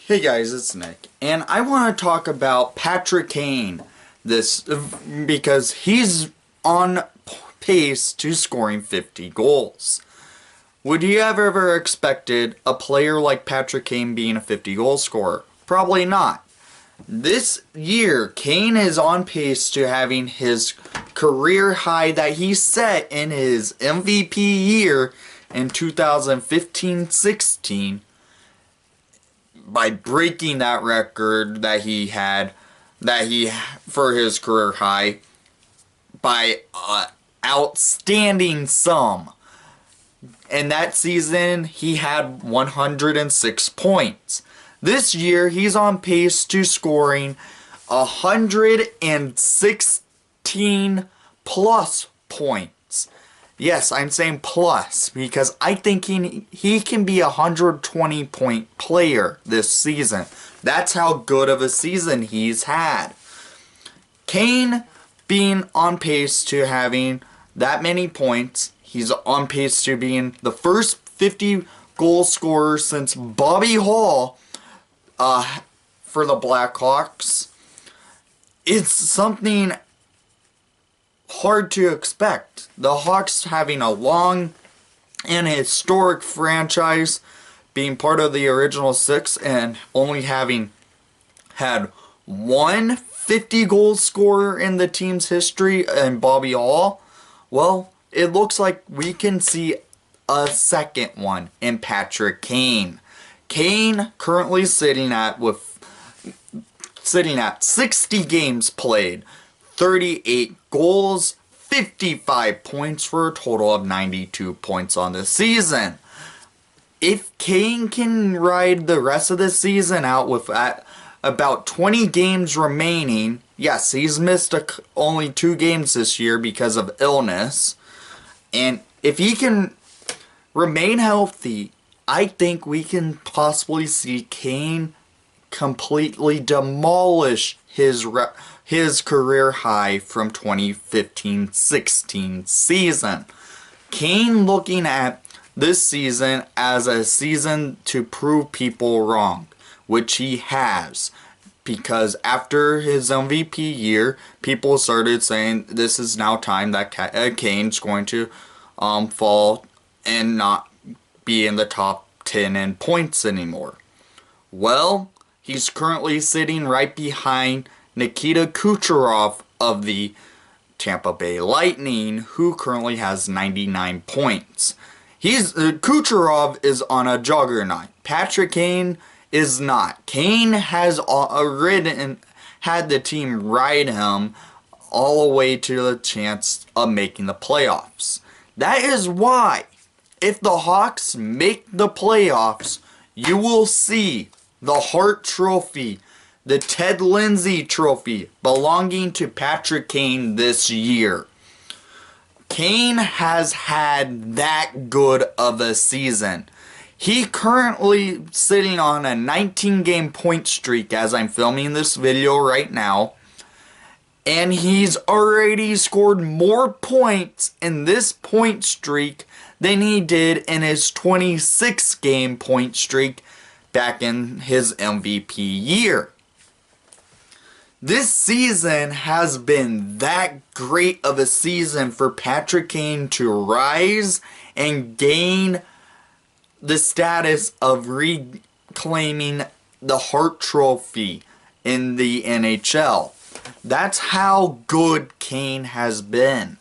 Hey guys, it's Nick, and I want to talk about Patrick Kane because he's on pace to scoring 50 goals. Would you have ever expected a player like Patrick Kane being a 50 goal scorer? Probably not. This year, Kane is on pace to having his career high that he set in his MVP year in 2015-16 by breaking that record that he had for his career high by outstanding sum. In that season, he had 106 points. This year, he's on pace to scoring 116 plus points. Yes, I'm saying plus because I think he can be a 120 point player this season. That's how good of a season he's had. Kane being on pace to having that many points, he's on pace to being the first 50 goal scorer since Bobby Hall for the Blackhawks. It's something hard to expect. The Hawks having a long and historic franchise, being part of the original six and only having had one 50 goal scorer in the team's history in Bobby Hall. Well, it looks like we can see a second one in Patrick Kane. Kane currently sitting at 60 games played, 38 goals, 55 points for a total of 92 points on the season. If Kane can ride the rest of the season out with about 20 games remaining, yes, he's missed only 2 games this year because of illness, and if he can remain healthy, I think we can possibly see Kane completely demolish his career high from 2015-16 season. Kane looking at this season as a season to prove people wrong, which he has. Because after his MVP year, people started saying this is now time that Kane's going to fall and not be in the top 10 in points anymore. Well, he's currently sitting right behind Nikita Kucherov of the Tampa Bay Lightning, who currently has 99 points. Kucherov is on a juggernaut. Patrick Kane is not. Kane has had the team ride him all the way to the chance of making the playoffs. That is why, if the Hawks make the playoffs, you will see the Hart Trophy, the Ted Lindsay Trophy, belonging to Patrick Kane this year. Kane has had that good of a season. He currently sitting on a 19-game point streak as I'm filming this video right now. And he's already scored more points in this point streak than he did in his 26-game point streak back in his MVP year. This season has been that great of a season for Patrick Kane to rise and gain the status of reclaiming the Hart Trophy in the NHL. That's how good Kane has been.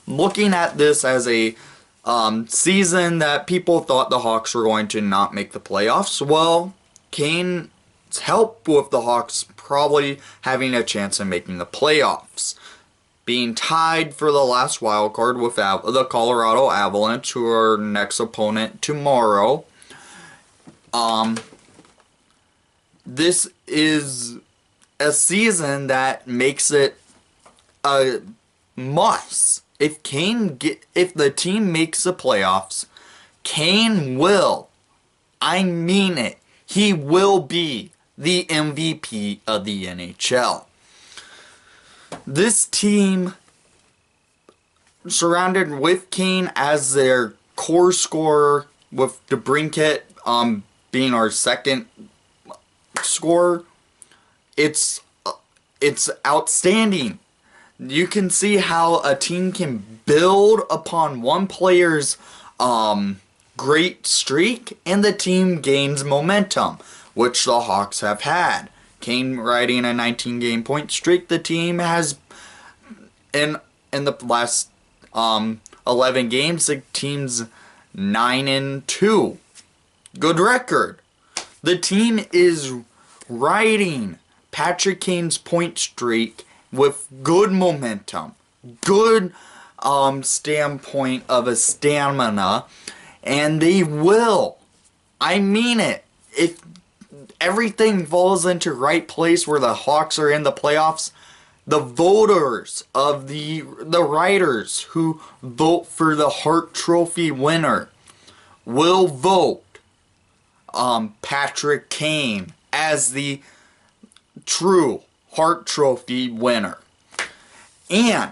Looking at this as a season that people thought the Hawks were going to not make the playoffs, well, Kane's helped with the Hawks probably having a chance of making the playoffs. Being tied for the last wild card with the Colorado Avalanche, who are our next opponent tomorrow. This is a season that makes it a must. If the team makes the playoffs, Kane will, I mean it, he will be the MVP of the NHL. This team, surrounded with Kane as their core scorer, with DeBrincat being our second box score, it's outstanding. You can see how a team can build upon one player's great streak, and the team gains momentum, which the Hawks have had. Kane riding a 19-game point streak. The team has, in the last 11 games, the team's 9-2. Good record. The team is riding Patrick Kane's point streak with good momentum, good standpoint of a stamina, and they will. I mean it. If everything falls into right place where the Hawks are in the playoffs, the voters of the writers who vote for the Hart Trophy winner will vote Patrick Kane as the true Hart Trophy winner. And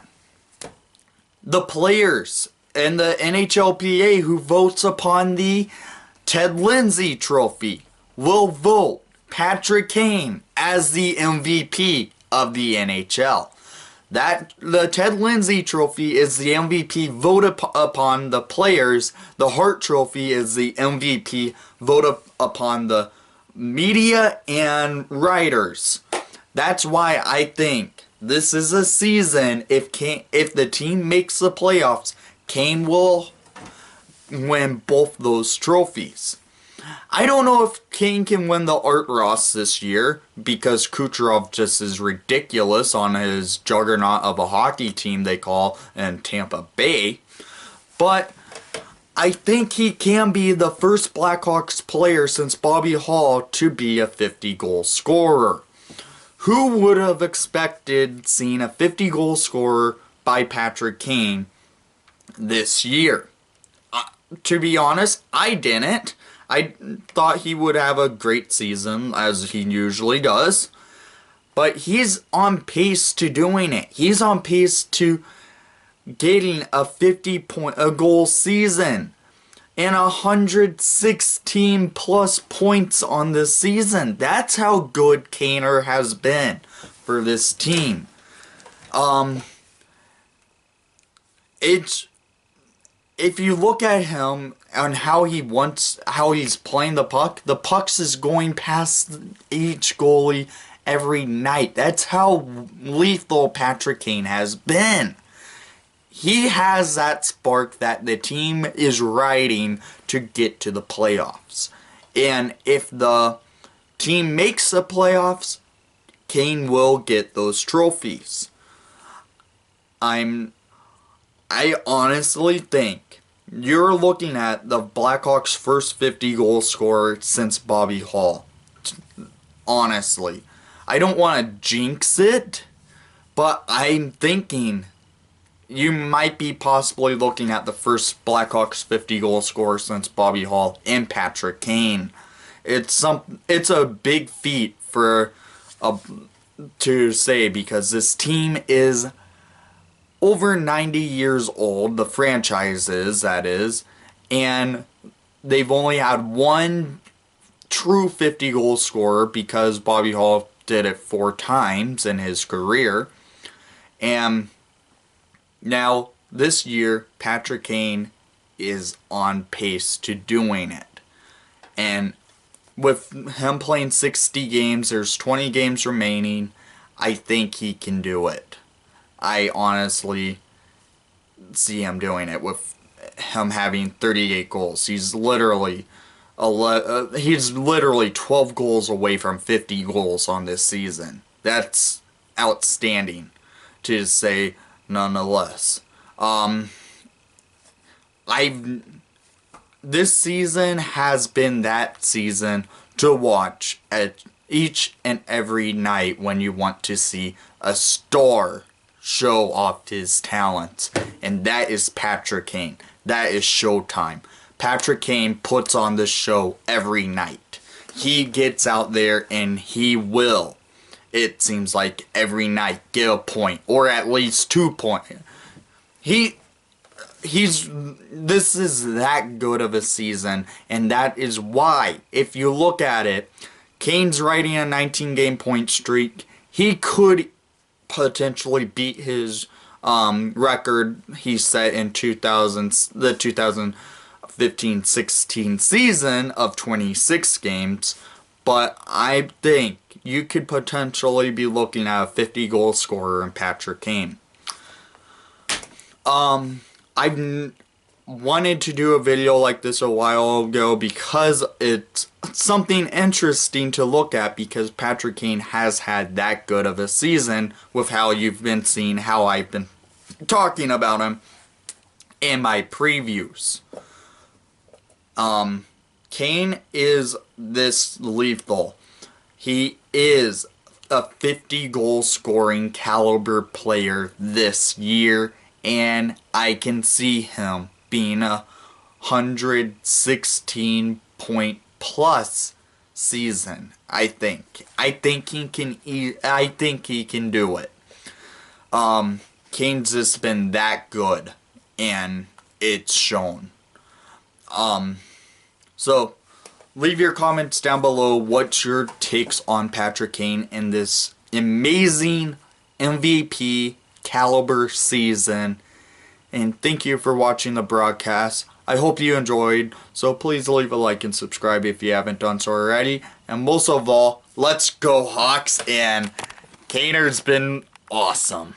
the players and the NHLPA who votes upon the Ted Lindsay Trophy will vote Patrick Kane as the MVP of the NHL. The Ted Lindsay Trophy is the MVP voted upon the players. The Hart Trophy is the MVP voted upon the media and writers. That's why I think this is a season, if the team makes the playoffs, Kane will win both those trophies. I don't know if Kane can win the Art Ross this year because Kucherov just is ridiculous on his juggernaut of a hockey team they call in Tampa Bay. But I think he can be the first Blackhawks player since Bobby Hall to be a 50-goal scorer. Who would have expected seeing a 50-goal scorer by Patrick Kane this year? To be honest, I didn't. I thought he would have a great season, as he usually does. But he's on pace to doing it. He's on pace to getting a 50-goal season and 116 plus points on this season. That's how good Kaner has been for this team. If you look at him and how he's playing the pucks is going past each goalie every night. That's how lethal Patrick Kane has been. He has that spark that the team is riding to get to the playoffs. And if the team makes the playoffs, Kane will get those trophies. I honestly think you're looking at the Blackhawks' first 50-goal scorer since Bobby Hall. Honestly. I don't want to jinx it, but I'm thinking you might be possibly looking at the first Blackhawks 50-goal scorer since Bobby Hall and Patrick Kane. It's a big feat to say because this team is over 90 years old, the franchise is, that is, and they've only had one true 50-goal scorer because Bobby Hall did it 4 times in his career. And now, this year, Patrick Kane is on pace to doing it. And with him playing 60 games, there's 20 games remaining, I think he can do it. I honestly see him doing it with him having 38 goals. He's literally 12 goals away from 50 goals on this season. That's outstanding to say nonetheless. This season has been that season to watch at each and every night when you want to see a star show off his talents, and that is Patrick Kane. That is showtime. Patrick Kane puts on the show every night. He gets out there and he will, it seems like every night, get a point or at least 2 points. This is that good of a season, and that is why, if you look at it, Kane's riding a 19-game point streak. He could potentially beat his record he set in the 2015-16 season of 26 games. But I think you could potentially be looking at a 50-goal scorer in Patrick Kane. I've wanted to do a video like this a while ago because it's something interesting to look at, because Patrick Kane has had that good of a season with how you've been seeing how I've been talking about him in my previews. Kane is this lethal. He is a 50-goal scoring caliber player this year, and I can see him being a 116-point plus season. I think he can. I think he can do it. Kane's just been that good, and it's shown. So leave your comments down below. What's your takes on Patrick Kane in this amazing MVP caliber season? And thank you for watching the broadcast. I hope you enjoyed. So please leave a like and subscribe if you haven't done so already. And most of all, let's go Hawks. And Kaner's been awesome.